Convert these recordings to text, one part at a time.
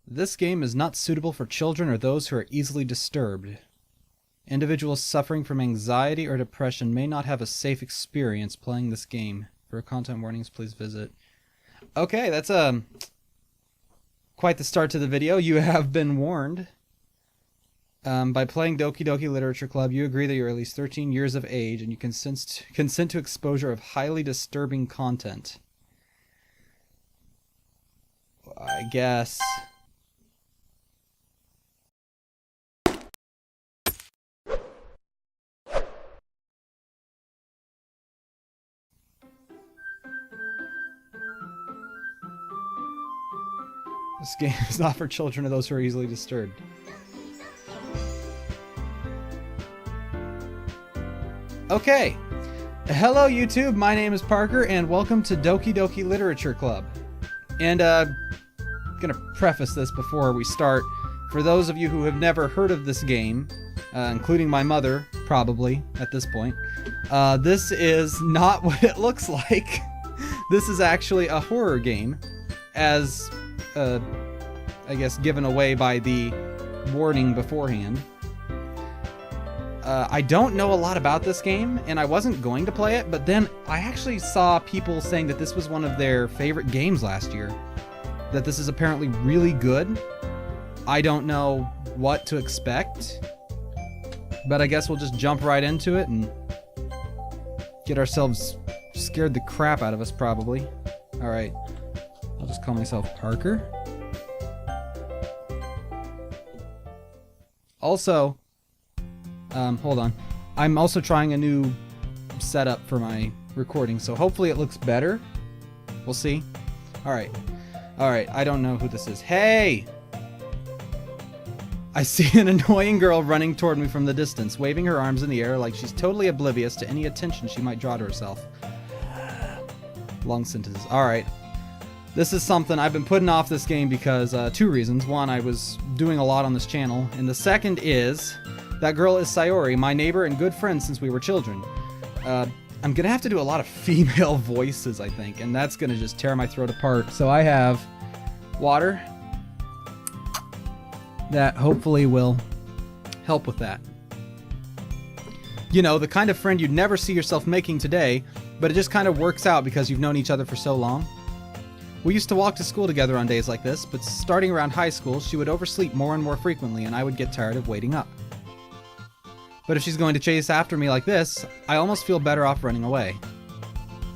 This game is not suitable for children or those who are easily disturbed. Individuals suffering from anxiety or depression may not have a safe experience playing this game. For content warnings, please visit. Okay, that's quite the start to the video. You have been warned. By playing Doki Doki Literature Club, you agree that you're at least 13 years of age and you consent to exposure of highly disturbing content. I guess. This game is not for children or those who are easily disturbed. Okay. Hello YouTube, my name is Parker and welcome to Doki Doki Literature Club. And I'm gonna preface this before we start. For those of you who have never heard of this game, including my mother, probably, at this point, this is not what it looks like. This is actually a horror game, as, I guess, given away by the warning beforehand. I don't know a lot about this game, and I wasn't going to play it, but then I actually saw people saying that this was one of their favorite games last year. That this is apparently really good. I don't know what to expect, but I guess we'll just jump right into it and get ourselves scared the crap out of us, probably. Alright, I'll just call myself Parker. Also, hold on. I'm also trying a new setup for my recording, so hopefully it looks better. We'll see. Alright. Alright, I don't know who this is. Hey! I see an annoying girl running toward me from the distance, waving her arms in the air like she's totally oblivious to any attention she might draw to herself. Long sentences. Alright. This is something I've been putting off this game because, two reasons. One, I was doing a lot on this channel, and the second is that girl is Sayori, my neighbor and good friend since we were children. I'm gonna have to do a lot of female voices, I think, and that's gonna just tear my throat apart. So I have water that hopefully will help with that. You know, the kind of friend you'd never see yourself making today, but it just kind of works out because you've known each other for so long. We used to walk to school together on days like this, but starting around high school, she would oversleep more and more frequently, and I would get tired of waiting up. But if she's going to chase after me like this, I almost feel better off running away.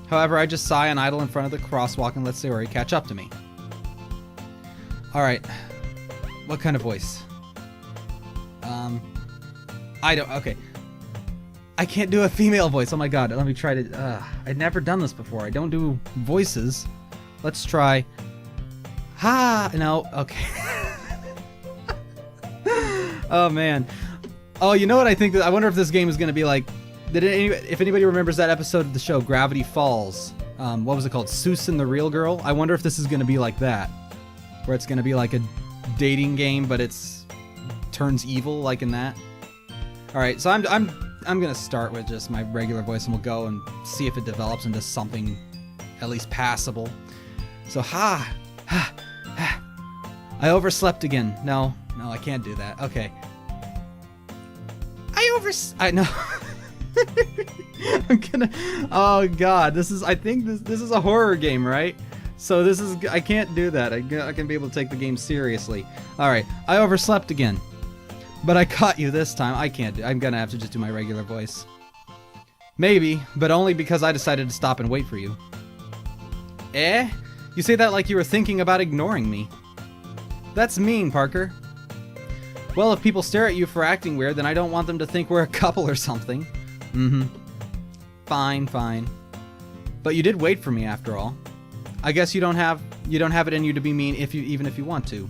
However, I just sigh and idle in front of the crosswalk and let Sayori catch up to me. Alright. What kind of voice? Okay. I can't do a female voice. Oh my god, let me try to... I'd never done this before. I don't do voices. Let's try... Ha! No, okay. Oh man. Oh, you know what I think? I wonder if this game is going to be like... if anybody remembers that episode of the show, Gravity Falls. What was it called? Seuss and the Real Girl? I wonder if this is going to be like that. Where it's going to be like a dating game, but it's... turns evil, like in that. Alright, so I'm going to start with just my regular voice, and we'll go and see if it develops into something at least passable. So, ha! I overslept again. No, I can't do that. Okay. I know. I'm gonna... Oh god, I think this is a horror game, right? So I can't do that. I can be able to take the game seriously. Alright, I overslept again. But I caught you this time. I'm gonna have to just do my regular voice. Maybe, but only because I decided to stop and wait for you. Eh? You say that like you were thinking about ignoring me. That's mean, Parker. Well, if people stare at you for acting weird, then I don't want them to think we're a couple or something. Mm-hmm. Fine. But you did wait for me after all. I guess you don't have it in you to be mean even if you want to.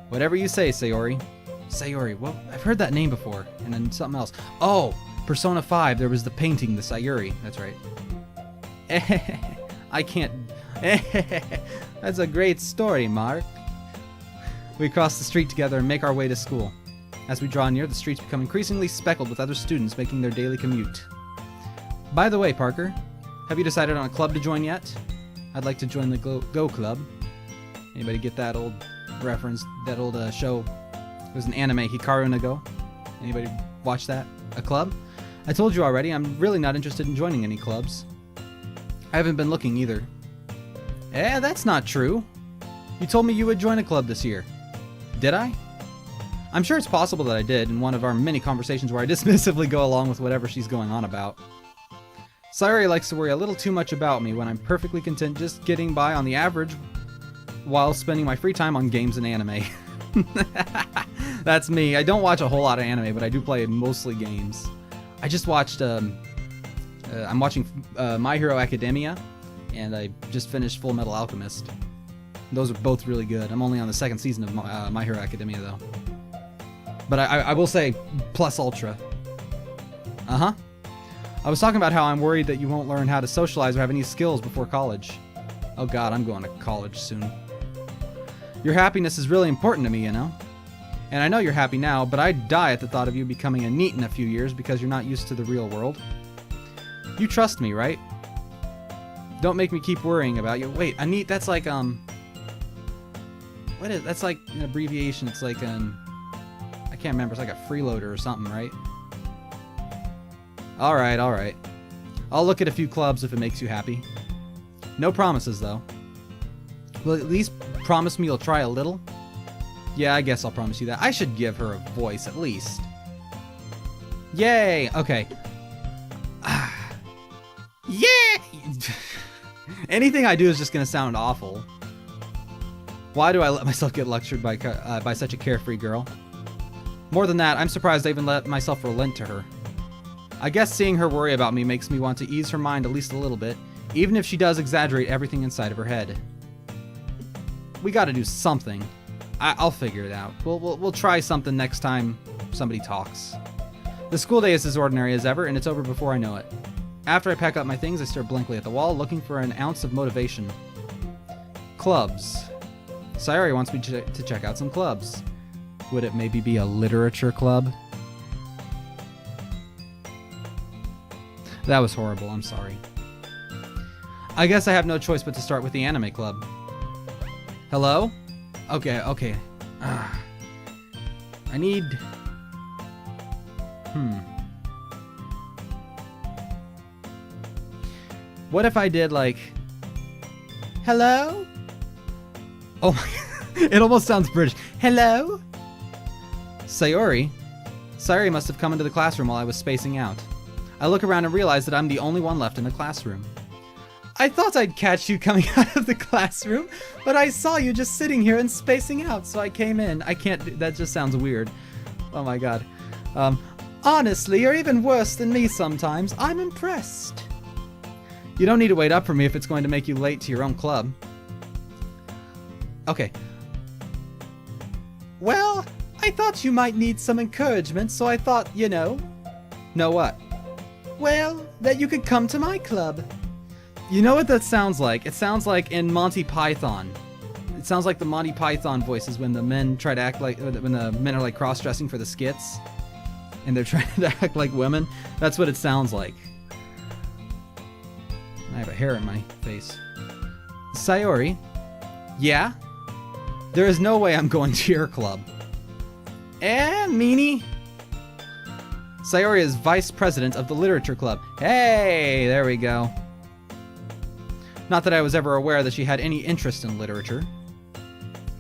Whatever you say, Sayori. Sayori, well, I've heard that name before, and then something else. Oh, Persona 5, there was the painting, the Sayori. That's right. I can't... That's a great story, Mark. We cross the street together and make our way to school. As we draw near, the streets become increasingly speckled with other students making their daily commute. By the way, Parker, have you decided on a club to join yet? I'd like to join the Go Club. Anybody get that old reference. That old show. It was an anime, Hikaru no Go. Anybody watch that? A club? I told you already, I'm really not interested in joining any clubs. I haven't been looking either. That's not true. You told me you would join a club this year. Did I? I'm sure it's possible that I did in one of our many conversations where I dismissively go along with whatever she's going on about. Sayori likes to worry a little too much about me when I'm perfectly content just getting by on the average while spending my free time on games and anime. That's me. I don't watch a whole lot of anime, but I do play mostly games. I just watched, I'm watching My Hero Academia, and I just finished Full Metal Alchemist. Those are both really good. I'm only on the second season of My Hero Academia, though. But I will say, plus ultra. Uh-huh. I was talking about how I'm worried that you won't learn how to socialize or have any skills before college. Oh god, I'm going to college soon. Your happiness is really important to me, you know? And I know you're happy now, but I'd die at the thought of you becoming a NEET in a few years because you're not used to the real world. You trust me, right? Don't make me keep worrying about you. Wait, a NEET, that's like, what is, that's like an abbreviation, it's like, I can't remember, it's like a freeloader or something, right? Alright, alright. I'll look at a few clubs if it makes you happy. No promises, though. Well, at least promise me you'll try a little? Yeah, I guess I'll promise you that. I should give her a voice, at least. Yay! Okay. Yay! Anything I do is just gonna sound awful. Why do I let myself get lectured by such a carefree girl? More than that, I'm surprised I even let myself relent to her. I guess seeing her worry about me makes me want to ease her mind at least a little bit, even if she does exaggerate everything inside of her head. We gotta do something. I'll figure it out. We'll try something next time somebody talks. The school day is as ordinary as ever, and it's over before I know it. After I pack up my things, I stare blankly at the wall, looking for an ounce of motivation. Clubs. Sayori wants me to check out some clubs. Would it maybe be a literature club? That was horrible, I'm sorry. I guess I have no choice but to start with the anime club. Hello? Okay. I need... What if I did, like... Hello? Oh my... It almost sounds British. Hello? Sayori? Sayori must have come into the classroom while I was spacing out. I look around and realize that I'm the only one left in the classroom. I thought I'd catch you coming out of the classroom, but I saw you just sitting here and spacing out, so I came in. I can't... That just sounds weird. Oh my god. Honestly, you're even worse than me sometimes. I'm impressed. You don't need to wait up for me if it's going to make you late to your own club. Okay. Well, I thought you might need some encouragement, so I thought, you know... Know what? Well, that you could come to my club. You know what that sounds like? It sounds like in Monty Python. It sounds like the Monty Python voices when the men try to act like... When the men are like cross-dressing for the skits. And they're trying to act like women. That's what it sounds like. I have a hair in my face. Sayori? Yeah? There is no way I'm going to your club. Meanie? Sayori is vice president of the literature club. Hey, there we go. Not that I was ever aware that she had any interest in literature.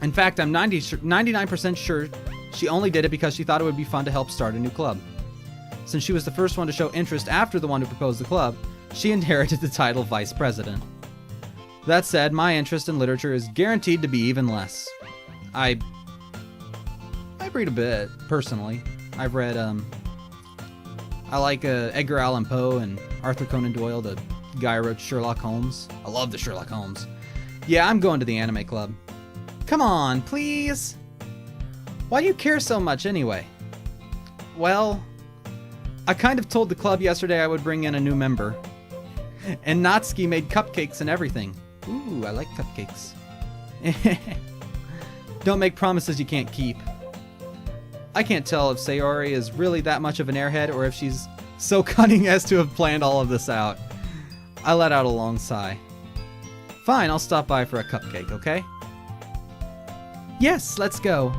In fact, I'm 99% sure she only did it because she thought it would be fun to help start a new club. Since she was the first one to show interest after the one who proposed the club, she inherited the title vice president. That said, my interest in literature is guaranteed to be even less. I read a bit, personally. I've read, I like Edgar Allan Poe and Arthur Conan Doyle, the guy who wrote Sherlock Holmes. I love the Sherlock Holmes. Yeah, I'm going to the anime club. Come on, please. Why do you care so much anyway? Well, I kind of told the club yesterday I would bring in a new member. And Natsuki made cupcakes and everything. Ooh, I like cupcakes. Don't make promises you can't keep. I can't tell if Sayori is really that much of an airhead or if she's so cunning as to have planned all of this out. I let out a long sigh. Fine, I'll stop by for a cupcake, okay? Yes, let's go.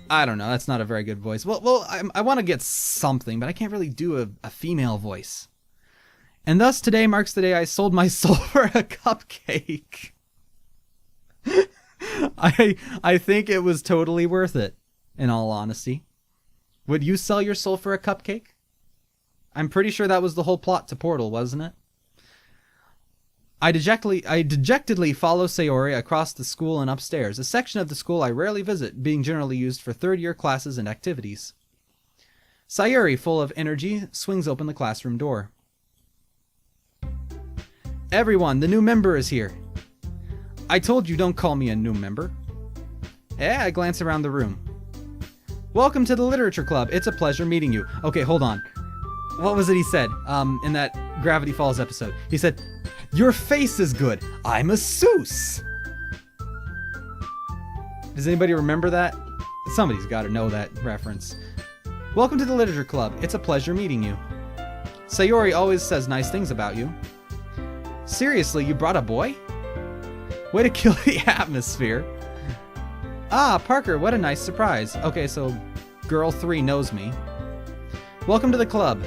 I don't know. That's not a very good voice. Well, I want to get something, but I can't really do a female voice. And thus today marks the day I sold my soul for a cupcake. I think it was totally worth it, in all honesty. Would you sell your soul for a cupcake? I'm pretty sure that was the whole plot to Portal, wasn't it? I dejectedly follow Sayori across the school and upstairs, a section of the school I rarely visit, being generally used for third-year classes and activities. Sayori, full of energy, swings open the classroom door. Everyone, the new member is here. I told you don't call me a new member. I glance around the room. Welcome to the Literature Club. It's a pleasure meeting you. Okay, hold on. What was it he said in that Gravity Falls episode? He said, your face is good. I'm a Seuss. Does anybody remember that? Somebody's got to know that reference. Welcome to the Literature Club. It's a pleasure meeting you. Sayori always says nice things about you. Seriously, you brought a boy? Way to kill the atmosphere. Ah, Parker, what a nice surprise. Okay, so girl 3 knows me. Welcome to the club. ...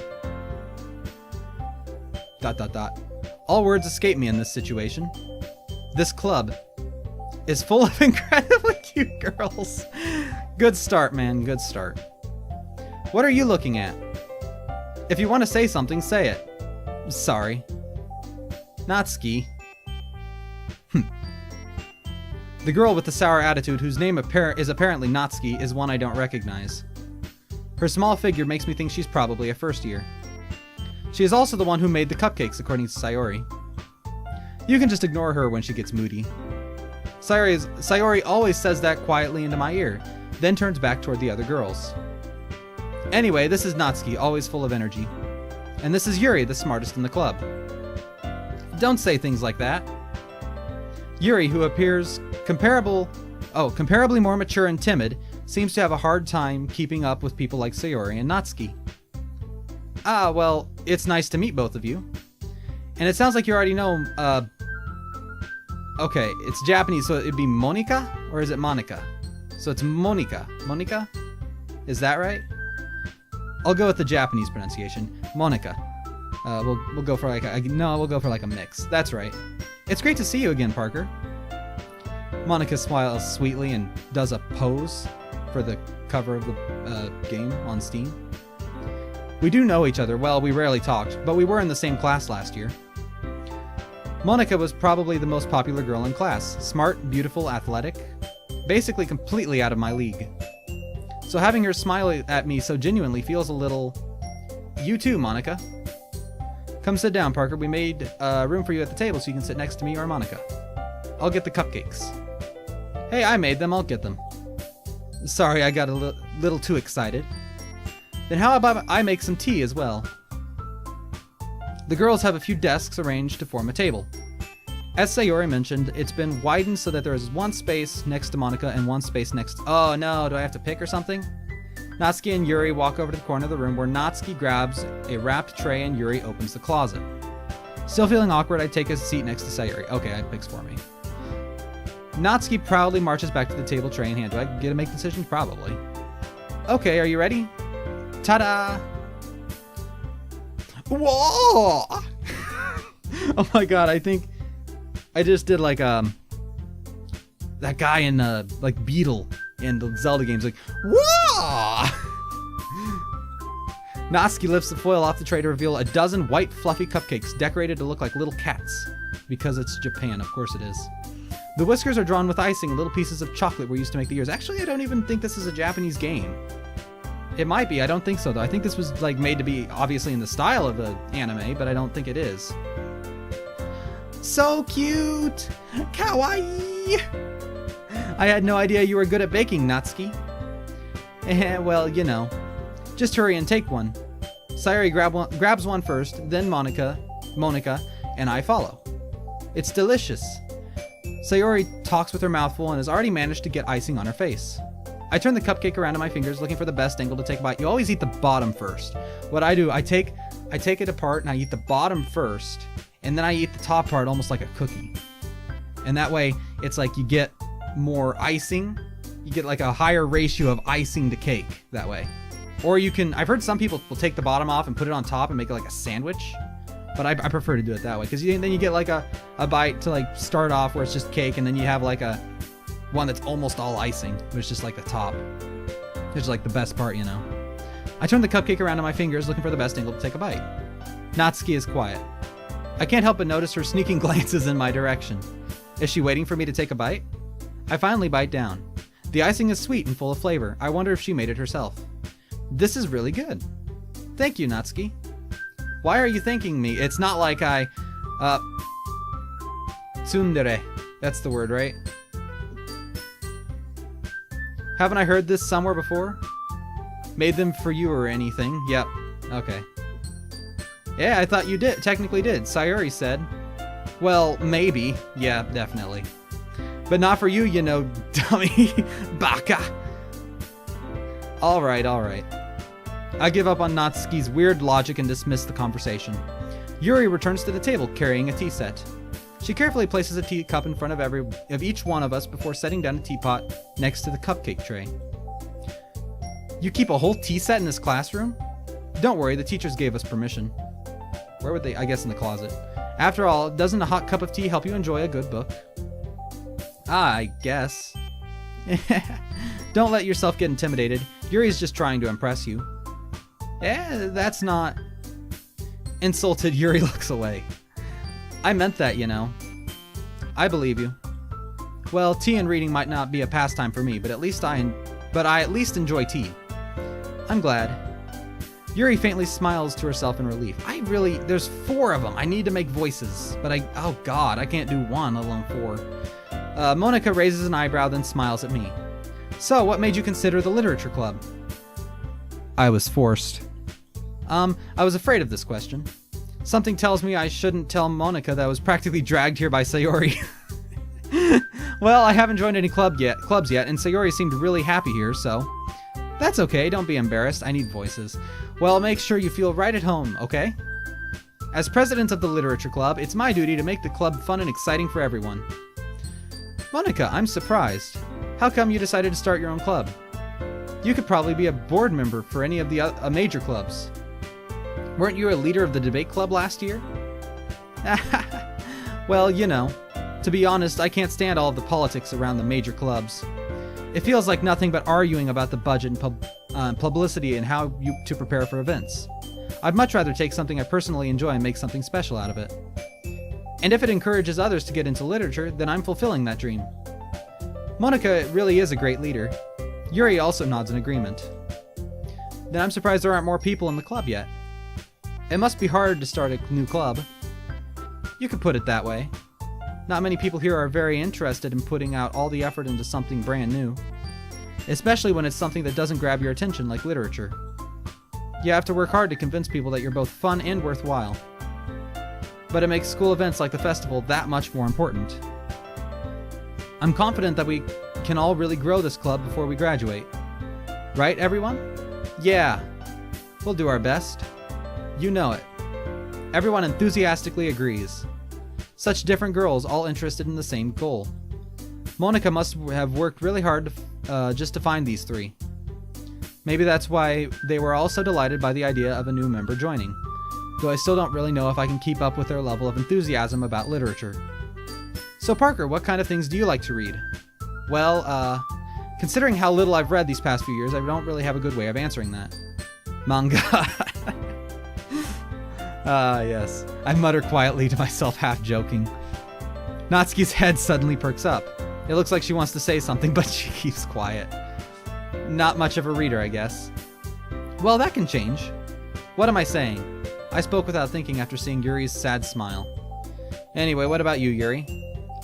All words escape me in this situation. This club is full of incredibly cute girls. Good start, man. Good start. What are you looking at? If you want to say something, say it. Sorry. Natsuki. The girl with the sour attitude, whose name is apparently Natsuki, is one I don't recognize. Her small figure makes me think she's probably a first year. She is also the one who made the cupcakes, according to Sayori. You can just ignore her when she gets moody. Sayori always says that quietly into my ear, then turns back toward the other girls. Anyway, this is Natsuki, always full of energy. And this is Yuri, the smartest in the club. Don't say things like that. Yuri, who appears comparably more mature and timid, seems to have a hard time keeping up with people like Sayori and Natsuki. Ah, well, it's nice to meet both of you. And it sounds like you already know, okay, it's Japanese, so it'd be Monika? Or is it Monica? So it's Monika. Monika? Is that right? I'll go with the Japanese pronunciation. Monika. We'll go for like we'll go for like a mix. That's right. It's great to see you again, Parker. Monika smiles sweetly and does a pose for the cover of the game on Steam. We do know each other. Well, we rarely talked, but we were in the same class last year. Monika was probably the most popular girl in class. Smart, beautiful, athletic. Basically completely out of my league. So having her smile at me so genuinely feels a little... You too, Monika. Come sit down, Parker. We made room for you at the table so you can sit next to me or Monika. I'll get the cupcakes. Hey, I made them. I'll get them. Sorry, I got a little too excited. Then how about I make some tea as well? The girls have a few desks arranged to form a table. As Sayori mentioned, it's been widened so that there is one space next to Monika and one space next... Oh no, do I have to pick or something? Natsuki and Yuri walk over to the corner of the room where Natsuki grabs a wrapped tray and Yuri opens the closet. Still feeling awkward, I take a seat next to Sayori. Okay, it picks for me. Natsuki proudly marches back to the table tray in hand. Do I get to make decisions? Probably. Okay, are you ready? Ta-da! Whoa! Oh my god, I think I just did like that guy in like Beetle in the Zelda games, like whoa! Natsuki lifts the foil off the tray to reveal a dozen white fluffy cupcakes decorated to look like little cats. Because it's Japan, of course it is. The whiskers are drawn with icing and little pieces of chocolate were used to make the ears. Actually, I don't even think this is a Japanese game. It might be. I don't think so, though. I think this was like made to be obviously in the style of an anime, but I don't think it is. So cute! Kawaii! I had no idea you were good at baking, Natsuki. Well, you know. Just hurry and take one. Sayori grabs one first, then Monika, and I follow. It's delicious. Sayori talks with her mouth full and has already managed to get icing on her face. I turn the cupcake around in my fingers, looking for the best angle to take a bite. You always eat the bottom first. What I do, I take it apart and I eat the bottom first, and then I eat the top part almost like a cookie. And that way, it's like you get more icing. You get like a higher ratio of icing to cake that way. Or you can, I've heard some people will take the bottom off and put it on top and make it like a sandwich. But I prefer to do it that way, because then you get like a bite to like start off where it's just cake, and then you have like a one that's almost all icing, which is just like the top. Which is like the best part, you know. I turn the cupcake around on my fingers, looking for the best angle to take a bite. Natsuki is quiet. I can't help but notice her sneaking glances in my direction. Is she waiting for me to take a bite? I finally bite down. The icing is sweet and full of flavor. I wonder if she made it herself. This is really good. Thank you, Natsuki. Why are you thanking me? It's not like I, tsundere. That's the word, right? Haven't I heard this somewhere before? Made them for you or anything? Yep. Okay. Yeah, I thought you did. Technically did. Sayuri said. Well, maybe. Yeah, definitely. But not for you, you know, dummy. Baka. Alright, alright. I give up on Natsuki's weird logic and dismiss the conversation. Yuri returns to the table carrying a tea set. She carefully places a teacup in front of each one of us before setting down a teapot next to the cupcake tray. You keep a whole tea set in this classroom? Don't worry, the teachers gave us permission. Where would they? I guess in the closet. After all, doesn't a hot cup of tea help you enjoy a good book? I guess. Don't let yourself get intimidated. Yuri's just trying to impress you. That's not... Insulted, Yuri looks away. I meant that, you know. I believe you. Well, tea and reading might not be a pastime for me, but I at least enjoy tea. I'm glad. Yuri faintly smiles to herself in relief. There's 4 of them. I need to make voices, but oh god, I can't do 1, let alone 4. Monica raises an eyebrow, then smiles at me. So, what made you consider the literature club? I was forced. I was afraid of this question. Something tells me I shouldn't tell Monica that I was practically dragged here by Sayori. Well, I haven't joined any clubs yet, and Sayori seemed really happy here, so... That's okay, don't be embarrassed, I need voices. Well, make sure you feel right at home, okay? As president of the literature club, it's my duty to make the club fun and exciting for everyone. Monica, I'm surprised. How come you decided to start your own club? You could probably be a board member for any of the major clubs. Weren't you a leader of the debate club last year? Well, you know, to be honest, I can't stand all of the politics around the major clubs. It feels like nothing but arguing about the budget and publicity and how to prepare for events. I'd much rather take something I personally enjoy and make something special out of it. And if it encourages others to get into literature, then I'm fulfilling that dream. Monica really is a great leader. Yuri also nods in agreement. Then I'm surprised there aren't more people in the club yet. It must be hard to start a new club. You could put it that way. Not many people here are very interested in putting out all the effort into something brand new. Especially when it's something that doesn't grab your attention like literature. You have to work hard to convince people that you're both fun and worthwhile. But it makes school events like the festival that much more important. I'm confident that we can all really grow this club before we graduate. Right, everyone? Yeah. We'll do our best. You know it. Everyone enthusiastically agrees. Such different girls, all interested in the same goal. Monica must have worked really hard just to find these 3. Maybe that's why they were all so delighted by the idea of a new member joining. Though I still don't really know if I can keep up with their level of enthusiasm about literature. So Parker, what kind of things do you like to read? Well, considering how little I've read these past few years, I don't really have a good way of answering that. Manga. Yes. I mutter quietly to myself, half joking. Natsuki's head suddenly perks up. It looks like she wants to say something, but she keeps quiet. Not much of a reader, I guess. Well, that can change. What am I saying? I spoke without thinking after seeing Yuri's sad smile. Anyway, what about you, Yuri?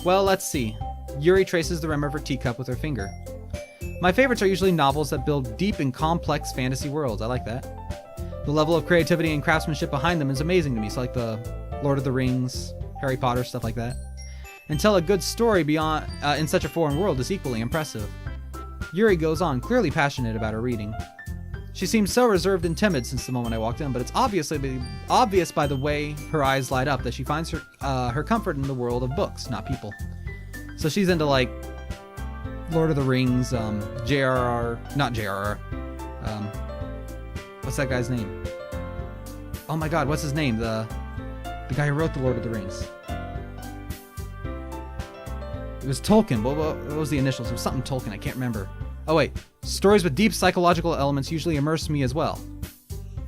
Well, let's see. Yuri traces the rim of her teacup with her finger. My favorites are usually novels that build deep and complex fantasy worlds. I like that. The level of creativity and craftsmanship behind them is amazing to me. It's like the Lord of the Rings, Harry Potter, stuff like that. And tell a good story beyond in such a foreign world is equally impressive. Yuri goes on, clearly passionate about her reading. She seems so reserved and timid since the moment I walked in, but it's obvious by the way her eyes light up that she finds her comfort in the world of books, not people. So she's into, like, Lord of the Rings, J.R.R. Not J.R.R. What's that guy's name? Oh my god, what's his name? The guy who wrote the Lord of the Rings. It was Tolkien. What was the initials? It was something Tolkien. I can't remember. Oh wait. Stories with deep psychological elements usually immerse me as well.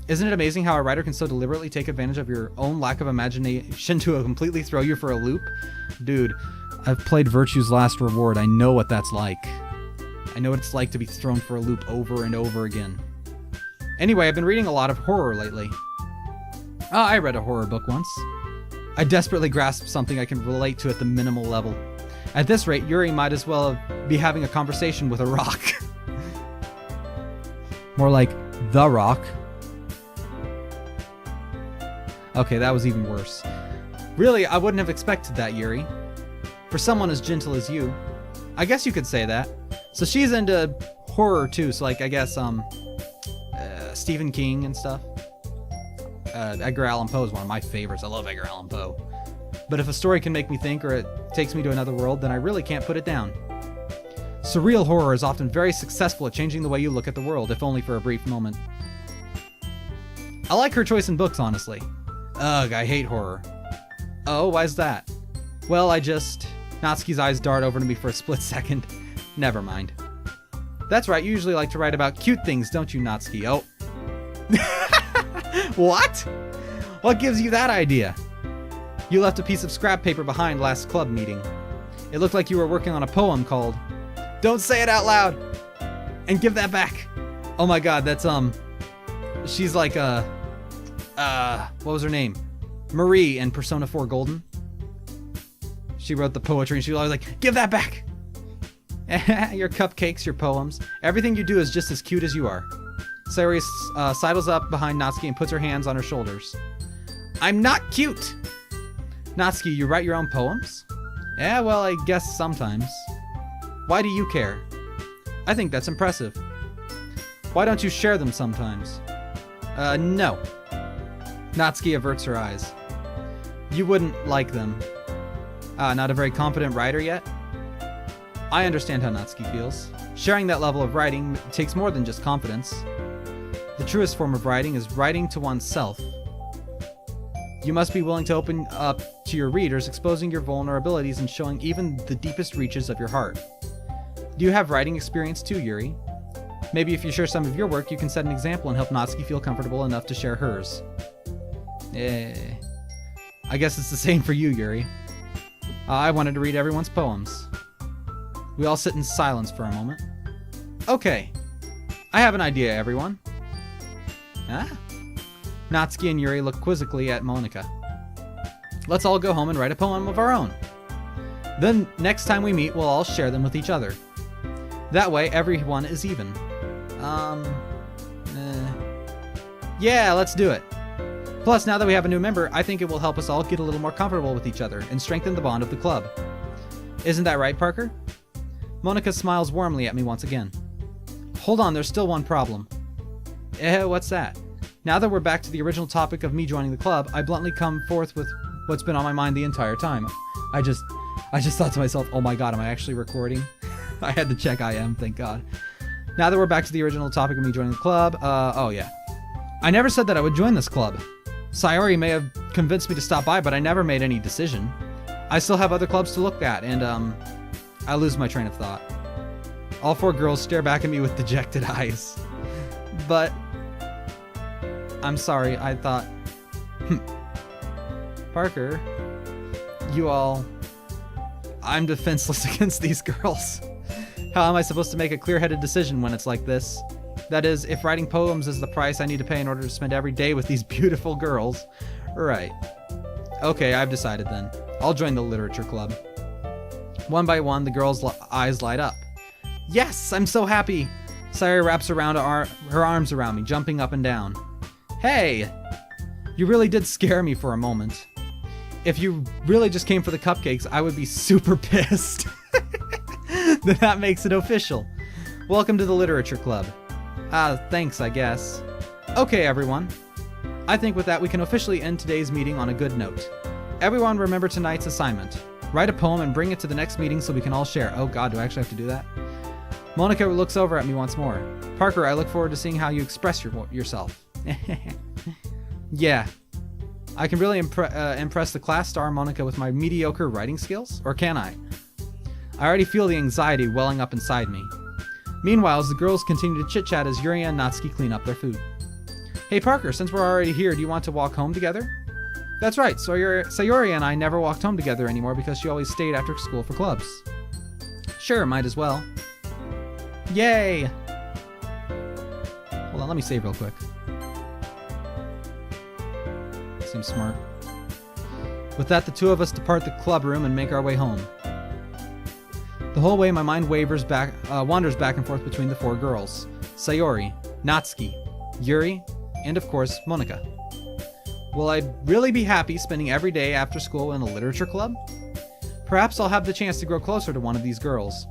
Isn't it amazing how a writer can so deliberately take advantage of your own lack of imagination to completely throw you for a loop? Dude, I've played Virtue's Last Reward. I know what that's like. I know what it's like to be thrown for a loop over and over again. Anyway, I've been reading a lot of horror lately. I read a horror book once. I desperately grasped something I can relate to at the minimal level. At this rate, Yuri might as well be having a conversation with a rock. More like the rock. Okay, that was even worse. Really, I wouldn't have expected that, Yuri. For someone as gentle as you. I guess you could say that. So she's into horror too, so like, I guess, Stephen King and stuff. Edgar Allan Poe is one of my favorites. I love Edgar Allan Poe. But if a story can make me think or it takes me to another world, then I really can't put it down. Surreal horror is often very successful at changing the way you look at the world, if only for a brief moment. I like her choice in books, honestly. Ugh, I hate horror. Oh, why's that? Well, Natsuki's eyes dart over to me for a split second. Never mind. That's right, you usually like to write about cute things, don't you, Natsuki? Oh. What? What gives you that idea? You left a piece of scrap paper behind last club meeting. It looked like you were working on a poem called Don't Say It Out Loud! And give that back! Oh my god, that's, she's like, what was her name? Marie in Persona 4 Golden. She wrote the poetry and she was always like, give that back! Your cupcakes, your poems, everything you do is just as cute as you are. Sayori sidles up behind Natsuki and puts her hands on her shoulders. I'm not cute! Natsuki, you write your own poems? Yeah, well, I guess sometimes. Why do you care? I think that's impressive. Why don't you share them sometimes? No. Natsuki averts her eyes. You wouldn't like them. Not a very competent writer yet? I understand how Natsuki feels. Sharing that level of writing takes more than just confidence. The truest form of writing is writing to oneself. You must be willing to open up to your readers, exposing your vulnerabilities and showing even the deepest reaches of your heart. Do you have writing experience too, Yuri? Maybe if you share some of your work, you can set an example and help Natsuki feel comfortable enough to share hers. I guess it's the same for you, Yuri. I wanted to read everyone's poems. We all sit in silence for a moment. Okay. I have an idea, everyone. Natsuki and Yuri look quizzically at Monika. Let's all go home and write a poem of our own. Then, next time we meet, we'll all share them with each other. That way, everyone is even. Yeah, let's do it. Plus, now that we have a new member, I think it will help us all get a little more comfortable with each other and strengthen the bond of the club. Isn't that right, Parker? Monika smiles warmly at me once again. Hold on, there's still one problem. What's that? Now that we're back to the original topic of me joining the club, I bluntly come forth with what's been on my mind the entire time. I just thought to myself, oh my god, am I actually recording? I had to check I am, thank god. Now that we're back to the original topic of me joining the club, oh yeah. I never said that I would join this club. Sayori may have convinced me to stop by, but I never made any decision. I still have other clubs to look at, and I lose my train of thought. All four girls stare back at me with dejected eyes. But I'm sorry, I thought... Parker, you all... I'm defenseless against these girls. How am I supposed to make a clear-headed decision when it's like this? That is, if writing poems is the price I need to pay in order to spend every day with these beautiful girls. Right. Okay, I've decided then. I'll join the literature club. One by one, the girls' eyes light up. Yes, I'm so happy! Sayori wraps around her arms around me, jumping up and down. Hey! You really did scare me for a moment. If you really just came for the cupcakes, I would be super pissed. Then that makes it official. Welcome to the literature club. Thanks, I guess. Okay, everyone. I think with that we can officially end today's meeting on a good note. Everyone remember tonight's assignment. Write a poem and bring it to the next meeting so we can all share. Oh god, do I actually have to do that? Monica looks over at me once more. Parker, I look forward to seeing how you express yourself. Yeah. I can really impress the class star Monica with my mediocre writing skills? Or can I? I already feel the anxiety welling up inside me. Meanwhile, as the girls continue to chit-chat as Yuri and Natsuki clean up their food. Hey Parker, since we're already here, do you want to walk home together? That's right, Sayori and I never walked home together anymore because she always stayed after school for clubs. Sure, might as well. Yay! Hold on, let me save real quick. Seems smart. With that, the two of us depart the club room and make our way home. The whole way, my mind wanders back and forth between the four girls. Sayori, Natsuki, Yuri, and of course, Monica. Will I really be happy spending every day after school in a literature club? Perhaps I'll have the chance to grow closer to one of these girls.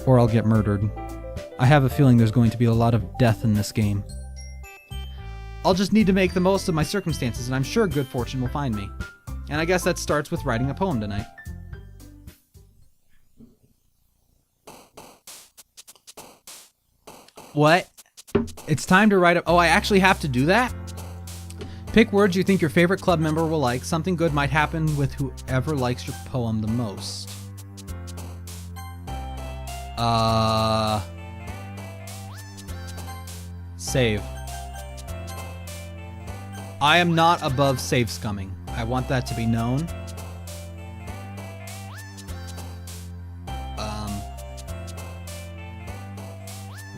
Or I'll get murdered. I have a feeling there's going to be a lot of death in this game. I'll just need to make the most of my circumstances, and I'm sure good fortune will find me. And I guess that starts with writing a poem tonight. What? It's time to write a... Oh, I actually have to do that? Pick words you think your favorite club member will like. Something good might happen with whoever likes your poem the most. Save. I am not above save scumming. I want that to be known.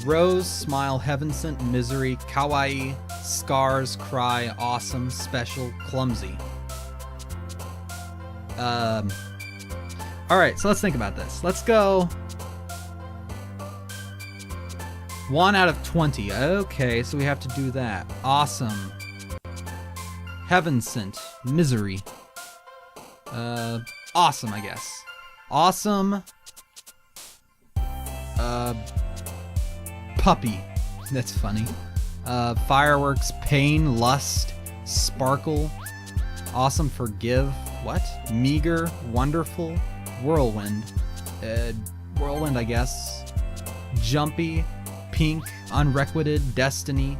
Rose, smile, heaven sent, misery, kawaii, scars, cry, awesome, special, clumsy. Alright, so let's think about this. Let's go 1 out of 20. Okay, so we have to do that. Awesome. Heaven sent. Misery. Awesome, I guess. Awesome. Puppy. That's funny. Fireworks. Pain. Lust. Sparkle. Awesome. Forgive. What? Meager. Wonderful. Whirlwind. Whirlwind, I guess. Jumpy. Pink. Unrequited. Destiny.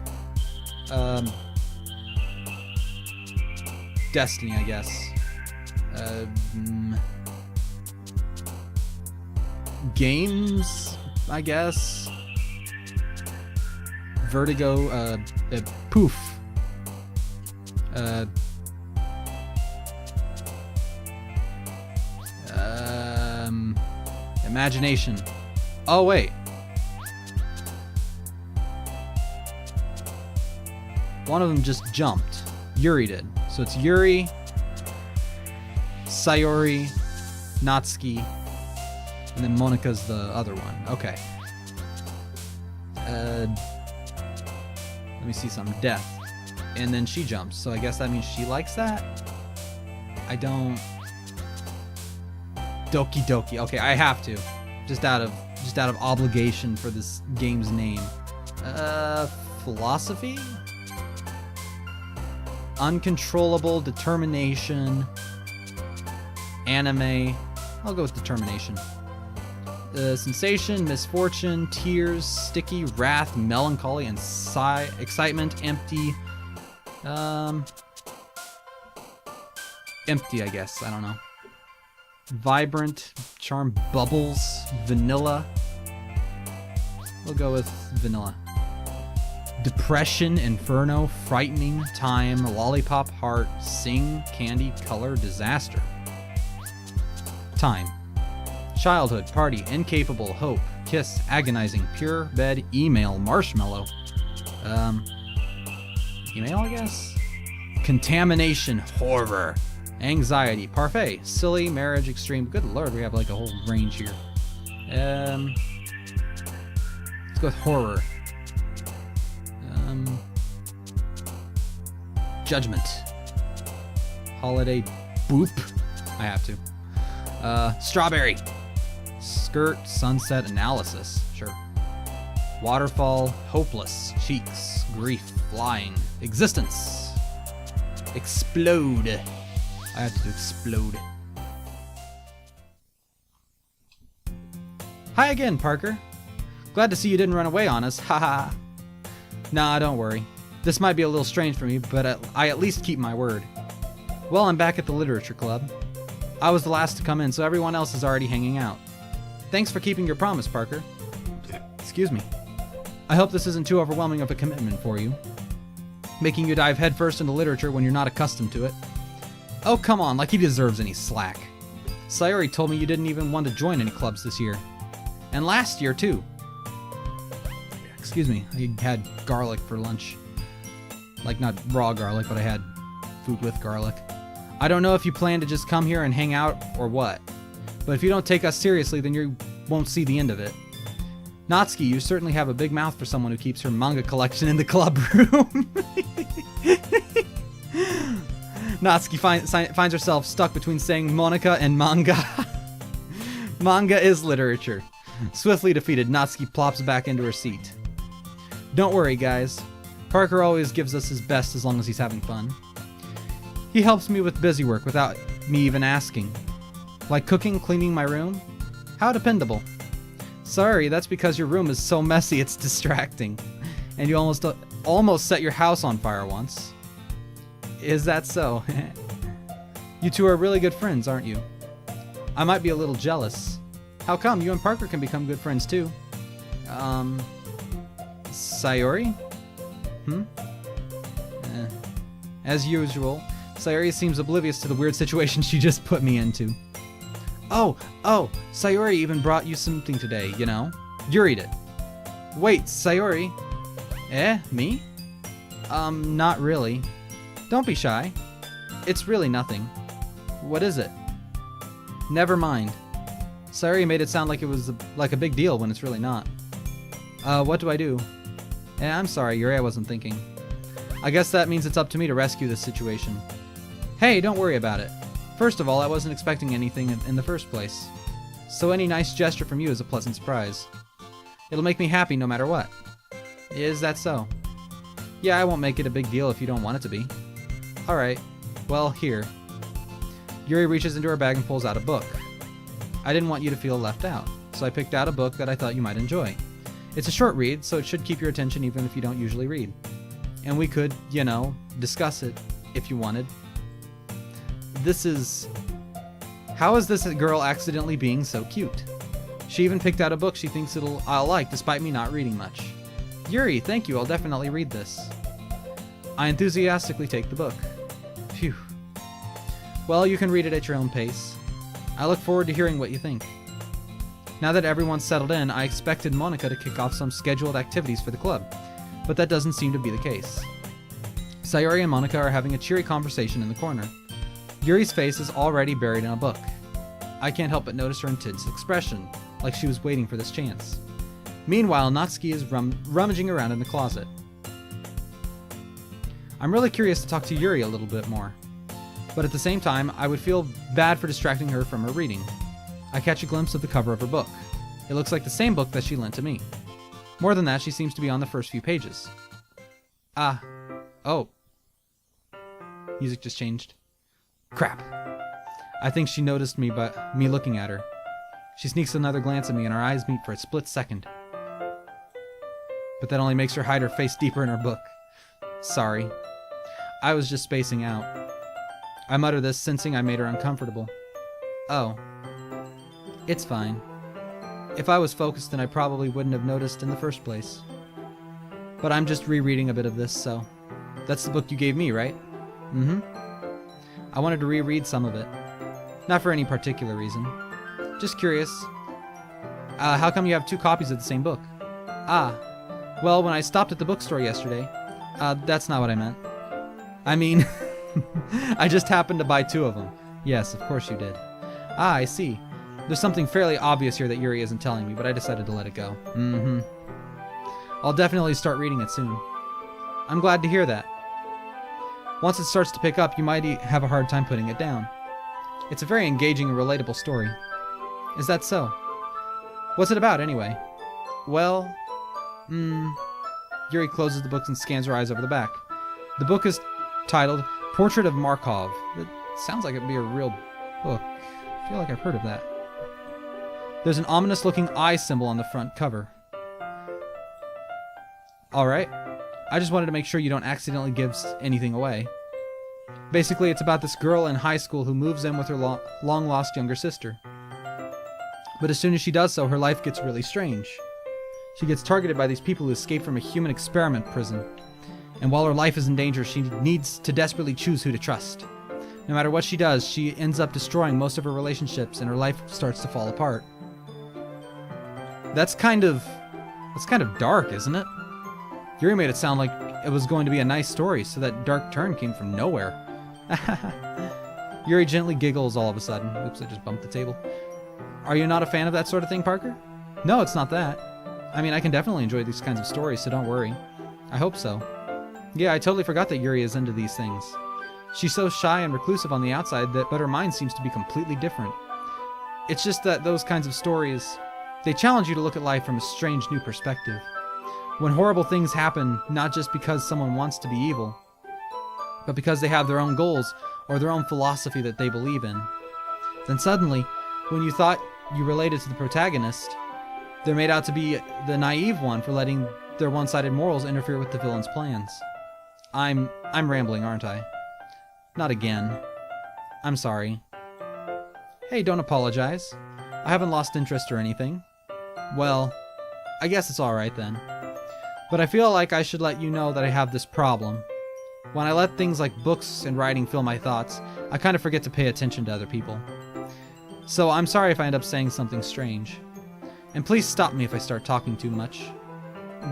Destiny, I guess. Games, I guess. Vertigo, poof. Imagination. Oh, wait. One of them just jumped. Yuri did. So it's Yuri, Sayori, Natsuki, and then Monika's the other one. Okay. Let me see some. Death. And then she jumps. So I guess that means she likes that? I don't... Doki Doki. Okay, I have to. Just out of obligation for this game's name. Philosophy? Uncontrollable, determination, anime. I'll go with determination. Sensation, misfortune, tears, sticky, wrath, melancholy, and excitement, empty. Empty, I guess. I don't know. Vibrant, charm, bubbles, vanilla. We'll go with vanilla. Depression, inferno, frightening, time, lollipop, heart, sing, candy, color, disaster. Time. Childhood, party, incapable, hope, kiss, agonizing, pure, bed, email, marshmallow. Email, I guess? Contamination, horror, anxiety, parfait, silly, marriage, extreme. Good lord, we have like a whole range here. Let's go with horror. Judgment. Holiday, boop. I have to. Strawberry. Skirt, sunset, analysis. Sure. Waterfall, hopeless, cheeks, grief, flying, existence. Explode. I have to do explode. Hi again, Parker. Glad to see you didn't run away on us, haha. Nah, don't worry. This might be a little strange for me, but I at least keep my word. Well, I'm back at the Literature Club. I was the last to come in, so everyone else is already hanging out. Thanks for keeping your promise, Parker. Excuse me. I hope this isn't too overwhelming of a commitment for you, making you dive headfirst into literature when you're not accustomed to it. Oh, come on, like he deserves any slack. Sayori told me you didn't even want to join any clubs this year. And last year, too. Excuse me, I had garlic for lunch. Like, not raw garlic, but I had food with garlic. I don't know if you plan to just come here and hang out or what, but if you don't take us seriously, then you won't see the end of it. Natsuki, you certainly have a big mouth for someone who keeps her manga collection in the club room. Natsuki finds herself stuck between saying Monika and manga. Manga is literature. Swiftly defeated, Natsuki plops back into her seat. Don't worry, guys. Parker always gives us his best as long as he's having fun. He helps me with busy work without me even asking. Like cooking, cleaning my room? How dependable. Sorry, that's because your room is so messy it's distracting. And you almost set your house on fire once. Is that so? You two are really good friends, aren't you? I might be a little jealous. How come? You and Parker can become good friends too. Sayori? As usual, Sayori seems oblivious to the weird situation she just put me into. Oh, Sayori even brought you something today, you know? Yuri did. Wait, Sayori? Me? Not really. Don't be shy. It's really nothing. What is it? Never mind. Sayori made it sound like it was like a big deal when it's really not. What do I do? I'm sorry, Yuri, I wasn't thinking. I guess that means it's up to me to rescue this situation. Hey, don't worry about it. First of all, I wasn't expecting anything in the first place. So any nice gesture from you is a pleasant surprise. It'll make me happy no matter what. Is that so? Yeah, I won't make it a big deal if you don't want it to be. Alright, well, here. Yuri reaches into her bag and pulls out a book. I didn't want you to feel left out, so I picked out a book that I thought you might enjoy. It's a short read, so it should keep your attention even if you don't usually read. And we could, you know, discuss it if you wanted. How is this girl accidentally being so cute? She even picked out a book she thinks I'll like despite me not reading much. Yuri, thank you, I'll definitely read this. I enthusiastically take the book. Phew. Well, you can read it at your own pace. I look forward to hearing what you think. Now that everyone's settled in, I expected Monika to kick off some scheduled activities for the club, but that doesn't seem to be the case. Sayori and Monika are having a cheery conversation in the corner. Yuri's face is already buried in a book. I can't help but notice her intense expression, like she was waiting for this chance. Meanwhile, Natsuki is rummaging around in the closet. I'm really curious to talk to Yuri a little bit more, but at the same time, I would feel bad for distracting her from her reading. I catch a glimpse of the cover of her book. It looks like the same book that she lent to me. More than that, she seems to be on the first few pages. Oh. Music just changed. Crap. I think she noticed me by me looking at her. She sneaks another glance at me and our eyes meet for a split second. But that only makes her hide her face deeper in her book. Sorry. I was just spacing out. I mutter this, sensing I made her uncomfortable. Oh. It's fine. If I was focused, then I probably wouldn't have noticed in the first place. But I'm just rereading a bit of this, so... That's the book you gave me, right? Mm-hmm. I wanted to reread some of it. Not for any particular reason. Just curious. How come you have 2 copies of the same book? Well, when I stopped at the bookstore yesterday... that's not what I meant. I mean... I just happened to buy 2 of them. Yes, of course you did. I see. There's something fairly obvious here that Yuri isn't telling me, but I decided to let it go. Mm-hmm. I'll definitely start reading it soon. I'm glad to hear that. Once it starts to pick up, you might have a hard time putting it down. It's a very engaging and relatable story. Is that so? What's it about, anyway? Well... Yuri closes the book and scans her eyes over the back. The book is titled Portrait of Markov. It sounds like it'd be a real book. I feel like I've heard of that. There's an ominous-looking eye symbol on the front cover. Alright. I just wanted to make sure you don't accidentally give anything away. Basically, it's about this girl in high school who moves in with her long-lost younger sister. But as soon as she does so, her life gets really strange. She gets targeted by these people who escape from a human experiment prison. And while her life is in danger, she needs to desperately choose who to trust. No matter what she does, she ends up destroying most of her relationships and her life starts to fall apart. That's kind of dark, isn't it? Yuri made it sound like it was going to be a nice story, so that dark turn came from nowhere. Yuri gently giggles all of a sudden. Oops, I just bumped the table. Are you not a fan of that sort of thing, Parker? No, it's not that. I mean, I can definitely enjoy these kinds of stories, so don't worry. I hope so. Yeah, I totally forgot that Yuri is into these things. She's so shy and reclusive on the outside, but her mind seems to be completely different. It's just that those kinds of stories, they challenge you to look at life from a strange new perspective. When horrible things happen, not just because someone wants to be evil, but because they have their own goals or their own philosophy that they believe in. Then suddenly, when you thought you related to the protagonist, they're made out to be the naive one for letting their one-sided morals interfere with the villain's plans. I'm rambling, aren't I? Not again. I'm sorry. Hey, don't apologize. I haven't lost interest or anything. Well, I guess it's alright then. But I feel like I should let you know that I have this problem. When I let things like books and writing fill my thoughts, I kind of forget to pay attention to other people. So I'm sorry if I end up saying something strange. And please stop me if I start talking too much.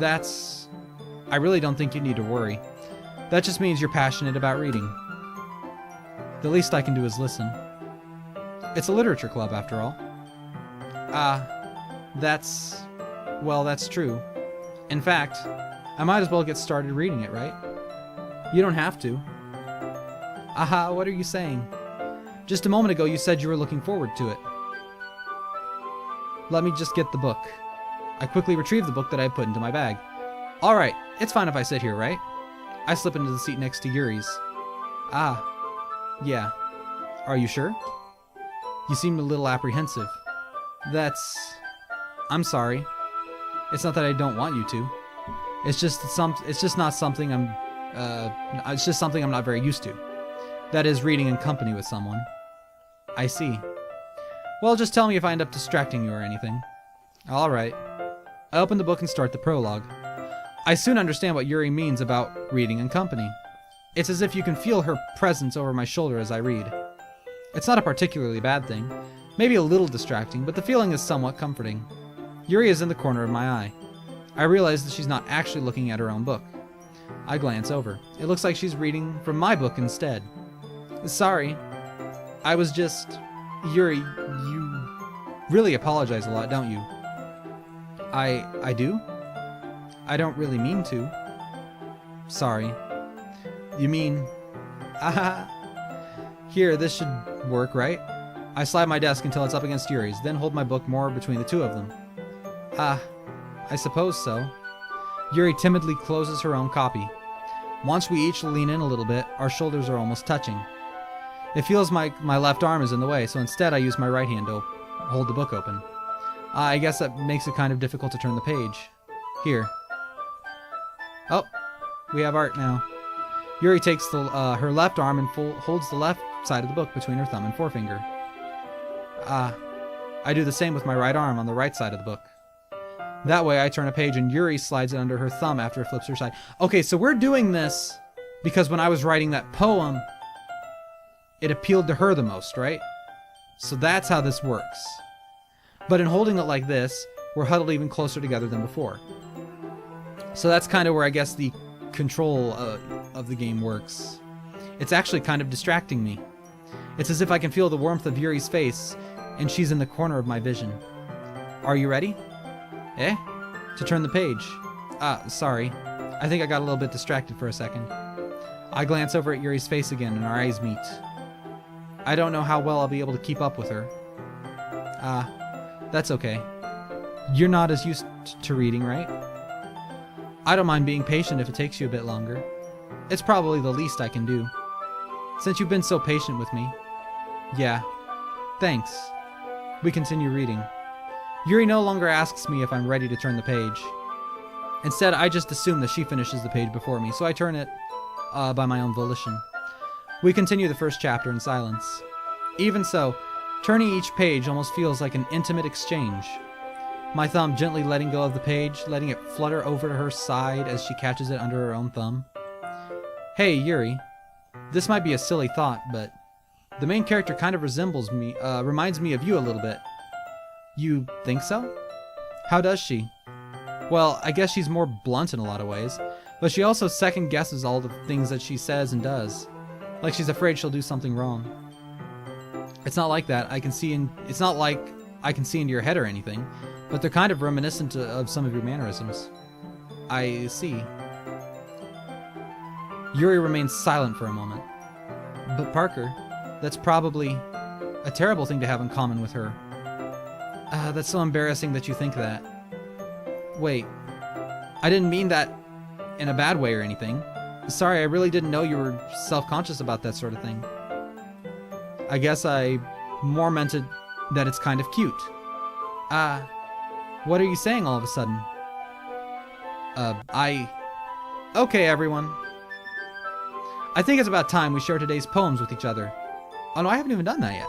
I really don't think you need to worry. That just means you're passionate about reading. The least I can do is listen. It's a literature club, after all. That's true. In fact, I might as well get started reading it, right? You don't have to. Aha, what are you saying? Just a moment ago you said you were looking forward to it. Let me just get the book. I quickly retrieve the book that I put into my bag. Alright, it's fine if I sit here, right? I slip into the seat next to Yuri's. Ah, yeah. Are you sure? You seem a little apprehensive. I'm sorry. It's not that I don't want you to. It's just something I'm not very used to. That is, reading in company with someone. I see. Well, just tell me if I end up distracting you or anything. Alright. I open the book and start the prologue. I soon understand what Yuri means about reading in company. It's as if you can feel her presence over my shoulder as I read. It's not a particularly bad thing. Maybe a little distracting, but the feeling is somewhat comforting. Yuri is in the corner of my eye. I realize that she's not actually looking at her own book. I glance over. It looks like she's reading from my book instead. Sorry. I was just... Yuri, you really apologize a lot, don't you? I do? I don't really mean to. Sorry. You mean... Here, this should work, right? I slide my desk until it's up against Yuri's, then hold my book more between the two of them. I suppose so. Yuri timidly closes her own copy. Once we each lean in a little bit, our shoulders are almost touching. It feels my left arm is in the way, so instead I use my right hand to hold the book open. I guess that makes it kind of difficult to turn the page. Here. Oh, we have art now. Yuri takes her left arm and holds the left side of the book between her thumb and forefinger. I do the same with my right arm on the right side of the book. That way I turn a page and Yuri slides it under her thumb after it flips her side. Okay, so we're doing this because when I was writing that poem, it appealed to her the most, right? So that's how this works. But in holding it like this, we're huddled even closer together than before. So that's kind of where I guess the control of the game works. It's actually kind of distracting me. It's as if I can feel the warmth of Yuri's face, and she's in the corner of my vision. Are you ready? Eh? To turn the page. Sorry. I think I got a little bit distracted for a second. I glance over at Yuri's face again, and our eyes meet. I don't know how well I'll be able to keep up with her. That's okay. You're not as used to reading, right? I don't mind being patient if it takes you a bit longer. It's probably the least I can do. Since you've been so patient with me. Yeah. Thanks. We continue reading. Yuri no longer asks me if I'm ready to turn the page. Instead, I just assume that she finishes the page before me, so I turn it by my own volition. We continue the first chapter in silence. Even so, turning each page almost feels like an intimate exchange. My thumb gently letting go of the page, letting it flutter over to her side as she catches it under her own thumb. Hey, Yuri. This might be a silly thought, but the main character kind of reminds me of you a little bit. You think so? How does she? Well, I guess she's more blunt in a lot of ways, but she also second guesses all the things that she says and does. Like she's afraid she'll do something wrong. It's not like that. It's not like I can see into your head or anything, but they're kind of reminiscent of some of your mannerisms. I see. Yuri remains silent for a moment. But Parker, that's probably a terrible thing to have in common with her. That's so embarrassing that you think that. Wait, I didn't mean that in a bad way or anything. Sorry, I really didn't know you were self-conscious about that sort of thing. I guess I more meant it that it's kind of cute. What are you saying all of a sudden? Okay, everyone. I think it's about time we share today's poems with each other. Oh no, I haven't even done that yet.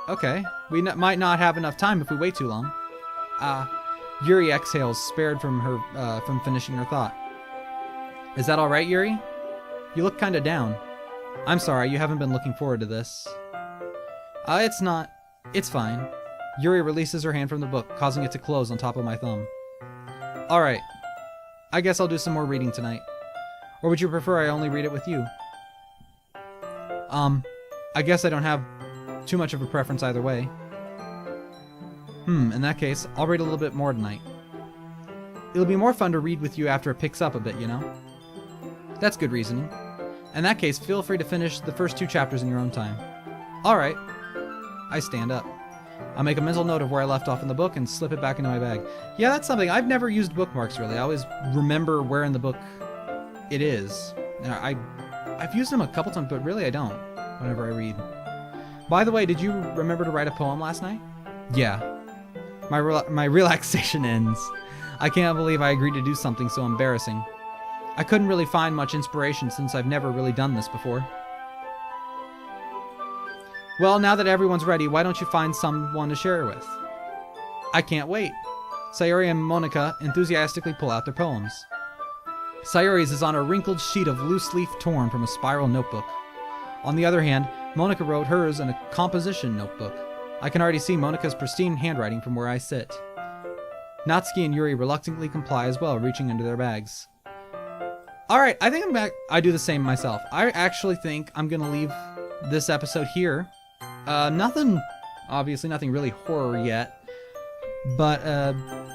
Okay, we might not have enough time if we wait too long. Yuri exhales, spared from finishing her thought. Is that alright, Yuri? You look kinda down. I'm sorry, you haven't been looking forward to this. It's not. It's fine. Yuri releases her hand from the book, causing it to close on top of my thumb. Alright. I guess I'll do some more reading tonight. Or would you prefer I only read it with you? I guess I don't have too much of a preference either way. In that case, I'll read a little bit more tonight. It'll be more fun to read with you after it picks up a bit, you know? That's good reasoning. In that case, feel free to finish the first 2 chapters in your own time. Alright. I stand up. I make a mental note of where I left off in the book and slip it back into my bag. Yeah, that's something. I've never used bookmarks, really. I always remember where in the book it is. Now, I've used them a couple times, but really I don't, whenever I read. By the way, did you remember to write a poem last night? Yeah. My relaxation ends. I can't believe I agreed to do something so embarrassing. I couldn't really find much inspiration since I've never really done this before. Well, now that everyone's ready, why don't you find someone to share it with? I can't wait. Sayori and Monica enthusiastically pull out their poems. Sayori's is on a wrinkled sheet of loose leaf torn from a spiral notebook. On the other hand, Monica wrote hers in a composition notebook. I can already see Monica's pristine handwriting from where I sit. Natsuki and Yuri reluctantly comply as well, reaching into their bags. Alright, I think I do the same myself. I actually think I'm gonna leave this episode here. Obviously nothing really horror yet. But,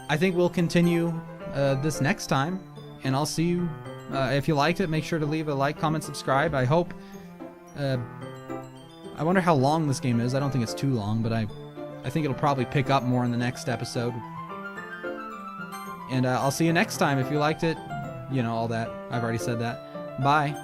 I think we'll continue, this next time. And I'll see you, if you liked it, make sure to leave a like, comment, subscribe. I hope, I wonder how long this game is. I don't think it's too long, but I think it'll probably pick up more in the next episode. And I'll see you next time. If you liked it, you know, all that. I've already said that. Bye.